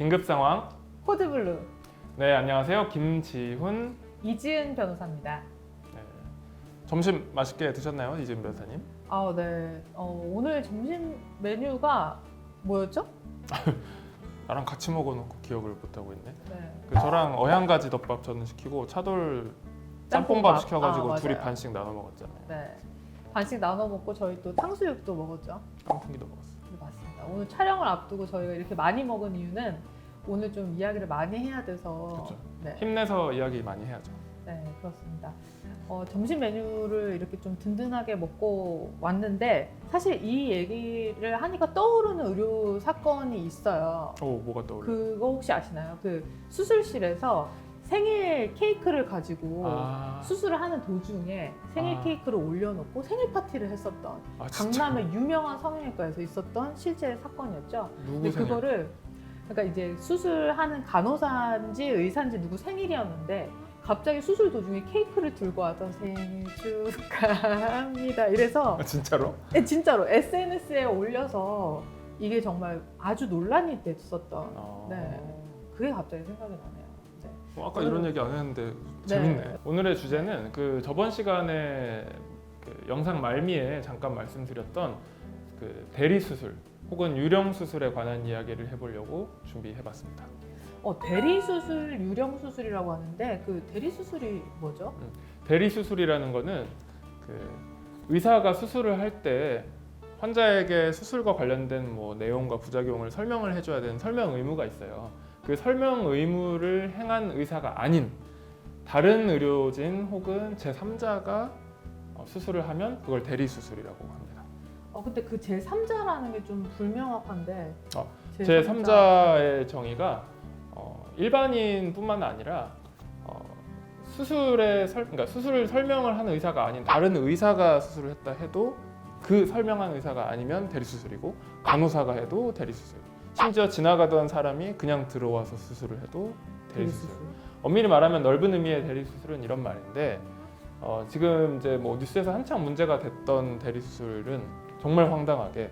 긴급 상황. 코드블루 네, 안녕하세요. 김지훈. 이지은 변호사입니다. 네. 점심 맛있게 드셨나요, 이지훈 변호사님? 아, 네. 오늘 점심 메뉴가 뭐였죠? 나랑 같이 먹어놓고 기억을 못하고 있네. 네. 저랑 어향가지 덮밥 저는 시키고 차돌 짬뽕밥 시켜가지고 둘이 맞아요. 반씩 나눠 먹었잖아요. 네. 반씩 나눠 먹고 저희 또 탕수육도 먹었죠. 깐풍기도 먹었어요. 네, 맞습니다. 오늘 촬영을 앞두고 저희가 이렇게 많이 먹은 이유는 오늘 좀 이야기를 많이 해야 돼서. 그쵸. 네. 힘내서 이야기 많이 해야죠. 네, 그렇습니다. 점심 메뉴를 이렇게 좀 든든하게 먹고 왔는데 사실 이 얘기를 하니까 떠오르는 의료 사건이 있어요. 뭐가 떠올라요? 그거 혹시 아시나요? 그 수술실에서 생일 케이크를 가지고 수술을 하는 도중에 생일 케이크를 올려놓고 생일 파티를 했었던 강남의 유명한 성형외과에서 있었던 실제 사건이었죠. 근데 누구 생일? 그거를 그러니까 이제 수술하는 간호사인지 의사인지 누구 생일이었는데 갑자기 수술 도중에 케이크를 들고 와서 생일 축하합니다 이래서 진짜로? 네, 진짜로 SNS에 올려서 이게 정말 아주 논란이 됐었던 네, 그게 갑자기 생각이 나네요. 네. 아까 이런 얘기 안 했는데 재밌네. 네. 오늘의 주제는 그 저번 시간에 그 영상 말미에 잠깐 말씀드렸던 그 대리 수술 혹은 유령 수술에 관한 이야기를 해보려고 준비해봤습니다. 대리 수술, 유령 수술이라고 하는데 그 대리 수술이 뭐죠? 대리 수술이라는 거는 그 의사가 수술을 할 때 환자에게 수술과 관련된 뭐 내용과 부작용을 설명을 해줘야 되는 설명 의무가 있어요. 그 설명 의무를 행한 의사가 아닌 다른 의료진 혹은 제3자가 수술을 하면 그걸 대리 수술이라고 합니다. 근데 그 제3자라는 게 좀 불명확한데 제3자의 정의가 일반인뿐만 아니라 그러니까 수술을 설명을 하는 의사가 아닌 다른 의사가 수술을 했다 해도 그 설명한 의사가 아니면 대리 수술이고 간호사가 해도 대리 수술. 심지어 지나가던 사람이 그냥 들어와서 수술을 해도 대리 수술. 엄밀히 말하면 넓은 의미의 대리 수술은 이런 말인데 지금 이제 뭐 뉴스에서 한창 문제가 됐던 대리 수술은 정말 황당하게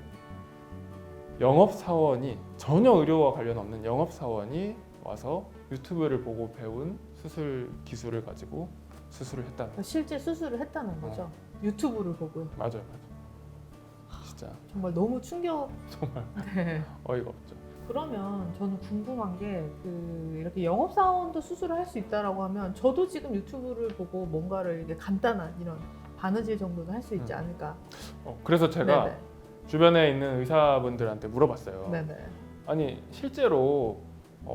영업 사원이 전혀 의료와 관련 없는 영업 사원이 와서 유튜브를 보고 배운 수술 기술을 가지고 수술을 했다는 거죠. 실제 수술을 했다는 거죠. 유튜브를 보고요. 맞아요. 진짜 정말 너무 충격. 정말 네. 어이가 없죠. 그러면 저는 궁금한 게 이렇게 영업 사원도 수술을 할 수 있다라고 하면 저도 지금 유튜브를 보고 뭔가를 이렇게 간단한 이런 바느질 정도는 할 수 있지 않을까? 그래서 제가 네네. 주변에 있는 의사분들한테 물어봤어요. 네네. 아니 실제로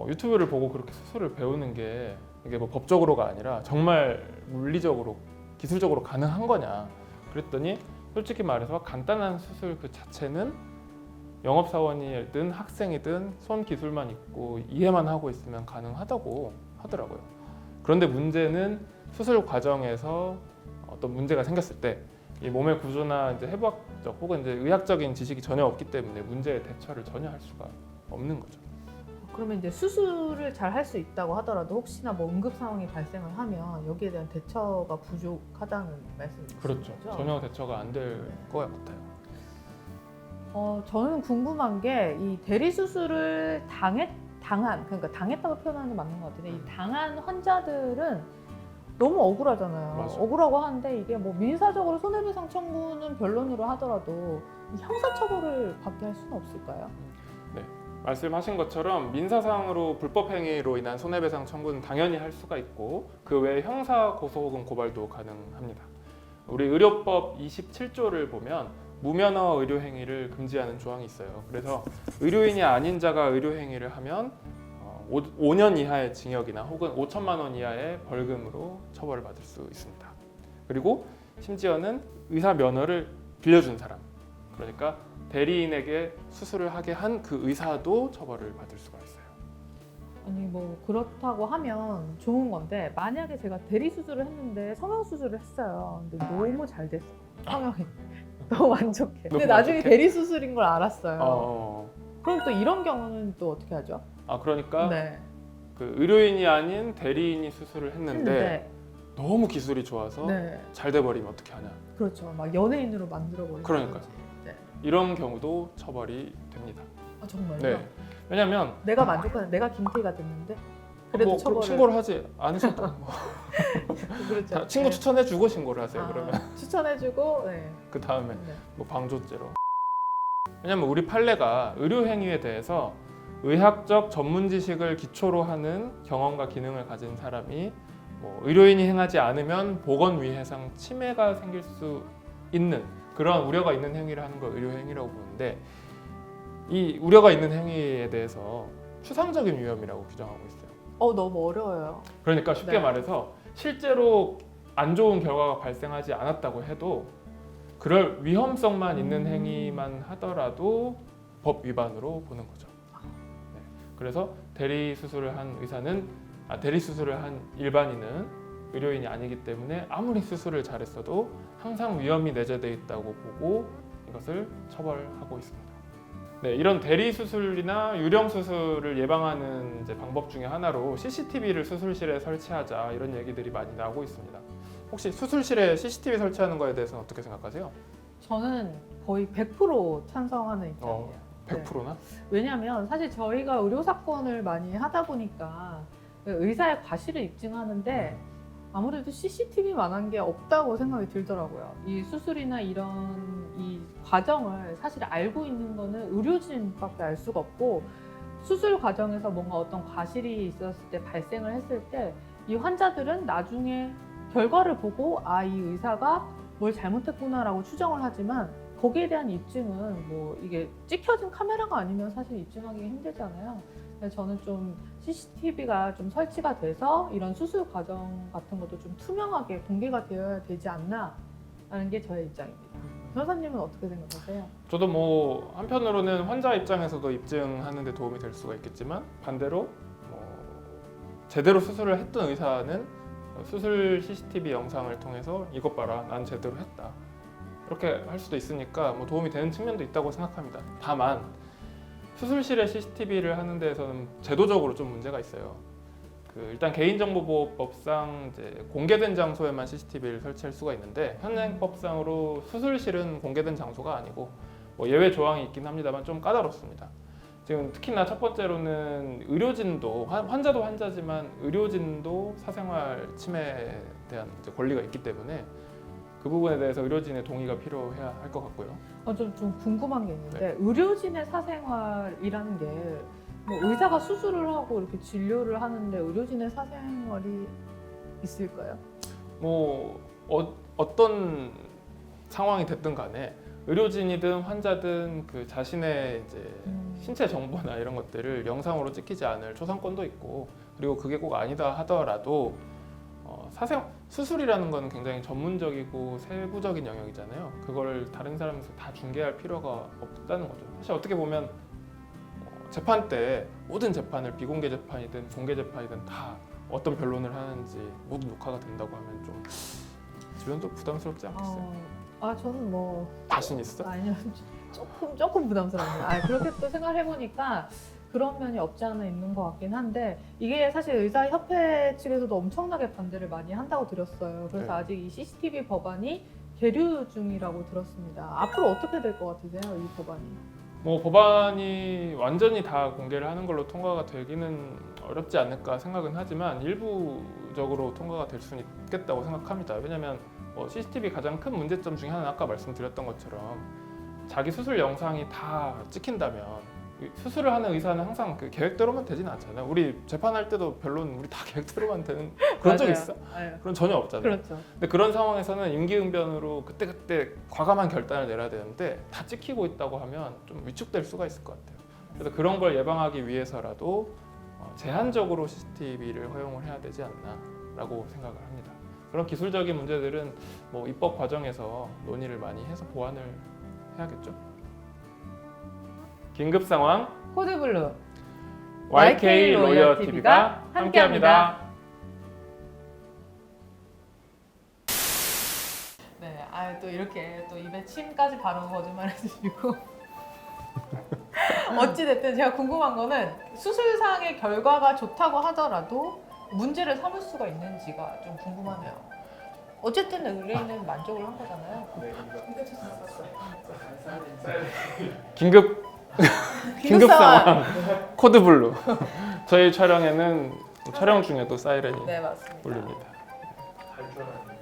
유튜브를 보고 그렇게 수술을 배우는 게 이게 뭐 법적으로가 아니라 정말 물리적으로 기술적으로 가능한 거냐 그랬더니 솔직히 말해서 간단한 수술 그 자체는 영업사원이든 학생이든 손 기술만 있고 이해만 하고 있으면 가능하다고 하더라고요. 그런데 문제는 수술 과정에서 어떤 문제가 생겼을 때 이 몸의 구조나 이제 해부학적 혹은 이제 의학적인 지식이 전혀 없기 때문에 문제의 대처를 전혀 할 수가 없는 거죠. 그러면 이제 수술을 잘 할 수 있다고 하더라도 혹시나 뭐 응급 상황이 발생을 하면 여기에 대한 대처가 부족하다는 말씀이시죠? 그렇죠. 전혀 대처가 안 될 것 같아요. 저는 궁금한 게 이 대리 수술을 그러니까 당했다고 표현하는 게 맞는 것 같은데 이 당한 환자들은 너무 억울하잖아요. 맞아요. 억울하고 하는데 이게 뭐 민사적으로 손해배상 청구는 변론으로 하더라도 형사처벌을 받게 할 수는 없을까요? 말씀하신 것처럼 민사상으로 불법 행위로 인한 손해배상 청구는 당연히 할 수가 있고 그 외에 형사 고소 혹은 고발도 가능합니다. 우리 의료법 27조를 보면 무면허 의료 행위를 금지하는 조항이 있어요. 그래서 의료인이 아닌 자가 의료 행위를 하면 5년 이하의 징역이나 혹은 5천만 원 이하의 벌금으로 처벌을 받을 수 있습니다. 그리고 심지어는 의사 면허를 빌려준 사람, 그러니까 대리인에게 수술을 하게 한 그 의사도 처벌을 받을 수가 있어요. 아니 뭐 그렇다고 하면 좋은 건데 만약에 제가 대리 수술을 했는데 성형 수술을 했어요. 근데 너무 잘 됐어. 성형이 너무 만족해. 근데 나중에 만족해? 대리 수술인 걸 알았어요. 그럼 또 이런 경우는 또 어떻게 하죠? 그러니까 네. 그 의료인이 아닌 대리인이 수술을 했는데 너무 기술이 좋아서 잘 돼버리면 어떻게 하냐. 그렇죠. 막 연예인으로 만들어버리는 그러니까요. 거지. 네. 이런 경우도 처벌이 됩니다. 정말요? 네. 왜냐면 내가 만족하는 내가 김태희가 됐는데 그래도 뭐 처벌을 신고를 하지 않으셔도 뭐 그렇죠. 친구 네. 추천해주고 신고를 하세요. 그러면 추천해주고 네. 그 다음에 네. 뭐 방조죄로. 왜냐면 우리 판례가 의료 행위에 대해서 의학적 전문 지식을 기초로 하는 경험과 기능을 가진 사람이 뭐 의료인이 행하지 않으면 보건위해상 침해가 생길 수 있는 그런 우려가 있는 행위를 하는 걸 의료 행위라고 부르는데 이 우려가 있는 행위에 대해서 추상적인 위험이라고 규정하고 있어요. 너무 어려워요. 그러니까 쉽게 네. 말해서 실제로 안 좋은 결과가 발생하지 않았다고 해도 그럴 위험성만 있는 행위만 하더라도 법 위반으로 보는 거죠. 네. 그래서 대리 수술을 한 의사는 대리 수술을 한 일반인은 의료인이 아니기 때문에 아무리 수술을 잘했어도 항상 위험이 내재되어 있다고 보고 이것을 처벌하고 있습니다. 네, 이런 대리 수술이나 유령 수술을 예방하는 이제 방법 중에 하나로 CCTV를 수술실에 설치하자 이런 얘기들이 많이 나오고 있습니다. 혹시 수술실에 CCTV 설치하는 거에 대해서는 어떻게 생각하세요? 저는 거의 100% 찬성하는 입장이에요. 100%나? 왜냐하면 사실 저희가 의료 사건을 많이 하다 보니까 의사의 과실을 입증하는데 아무래도 CCTV만한 게 없다고 생각이 들더라고요. 이 수술이나 이런 이 과정을 사실 알고 있는 거는 의료진밖에 알 수가 없고 수술 과정에서 뭔가 어떤 과실이 있었을 때 발생을 했을 때 이 환자들은 나중에 결과를 보고 이 의사가 뭘 잘못했구나라고 추정을 하지만 거기에 대한 입증은 뭐 이게 찍혀진 카메라가 아니면 사실 입증하기 힘들잖아요. 그래서 저는 좀 CCTV가 좀 설치가 돼서 이런 수술 과정 같은 것도 좀 투명하게 공개가 되어야 되지 않나 라는 게 저의 입장입니다. 변호사님은 어떻게 생각하세요? 저도 뭐 한편으로는 환자 입장에서도 입증하는 데 도움이 될 수가 있겠지만 반대로 제대로 수술을 했던 의사는 수술 CCTV 영상을 통해서 이것 봐라 난 제대로 했다 이렇게 할 수도 있으니까 뭐 도움이 되는 측면도 있다고 생각합니다. 다만 수술실에 CCTV를 하는 데에서는 제도적으로 좀 문제가 있어요. 일단 개인정보보호법상 이제 공개된 장소에만 CCTV를 설치할 수가 있는데 현행법상으로 수술실은 공개된 장소가 아니고 뭐 예외 조항이 있긴 합니다만 좀 까다롭습니다. 지금 특히나 첫 번째로는 의료진도 환자도 환자지만 의료진도 사생활 침해에 대한 이제 권리가 있기 때문에 그 부분에 대해서 의료진의 동의가 필요해야 할 것 같고요. 좀 궁금한 게 있는데 네. 의료진의 사생활이라는 게 뭐 의사가 수술을 하고 이렇게 진료를 하는데 의료진의 사생활이 있을까요? 뭐 어떤 상황이 됐든 간에 의료진이든 환자든 그 자신의 이제 신체 정보나 이런 것들을 영상으로 찍히지 않을 초상권도 있고 그리고 그게 꼭 아니다 하더라도 수술이라는 건 굉장히 전문적이고 세부적인 영역이잖아요. 그걸 다른 사람에서 다 중개할 필요가 없다는 거죠. 사실 어떻게 보면 재판 때 모든 재판을 비공개 재판이든 공개 재판이든 다 어떤 변론을 하는지 모두 녹화가 된다고 하면 좀 주변도 부담스럽지 않겠어요? 저는 뭐 자신 있어? 아니요, 조금 부담스럽네요. 그렇게 또 생각을 해보니까 그런 면이 없지 않아 있는 것 같긴 한데 이게 사실 의사협회 측에서도 엄청나게 반대를 많이 한다고 들었어요. 그래서 네. 아직 이 CCTV 법안이 계류 중이라고 들었습니다. 앞으로 어떻게 될 것 같으세요, 이 법안이? 뭐 법안이 완전히 다 공개를 하는 걸로 통과가 되기는 어렵지 않을까 생각은 하지만 일부적으로 통과가 될 수는 있겠다고 생각합니다. 왜냐하면 CCTV 가장 큰 문제점 중에 하나는 아까 말씀드렸던 것처럼 자기 수술 영상이 다 찍힌다면 수술을 하는 의사는 항상 그 계획대로만 되지는 않잖아요. 우리 재판할 때도 변론 우리 다 계획대로만 되는 그런 적 있어? 네. 그런 전혀 없잖아요. 그렇죠. 근데 그런 상황에서는 임기응변으로 그때 과감한 결단을 내려야 되는데 다 찍히고 있다고 하면 좀 위축될 수가 있을 것 같아요. 그래서 그런 걸 예방하기 위해서라도 제한적으로 CCTV를 허용을 해야 되지 않나라고 생각을 합니다. 그런 기술적인 문제들은 뭐 입법 과정에서 논의를 많이 해서 보완을 해야겠죠. 긴급 상황 코드블루 YK 로이어 TV가 함께합니다. 네, 또 이렇게 또 입에 침까지 바로 거짓말 해주시고 어찌됐든 제가 궁금한 거는 수술상의 결과가 좋다고 하더라도 문제를 삼을 수가 있는지가 좀 궁금하네요. 어쨌든 의뢰인은 만족을 한 거잖아요. 긴급 상황 코드 블루. 저희 촬영에는 촬영 중에도 사이렌이 네, 맞습니다. 울립니다. 할 줄 알았는데.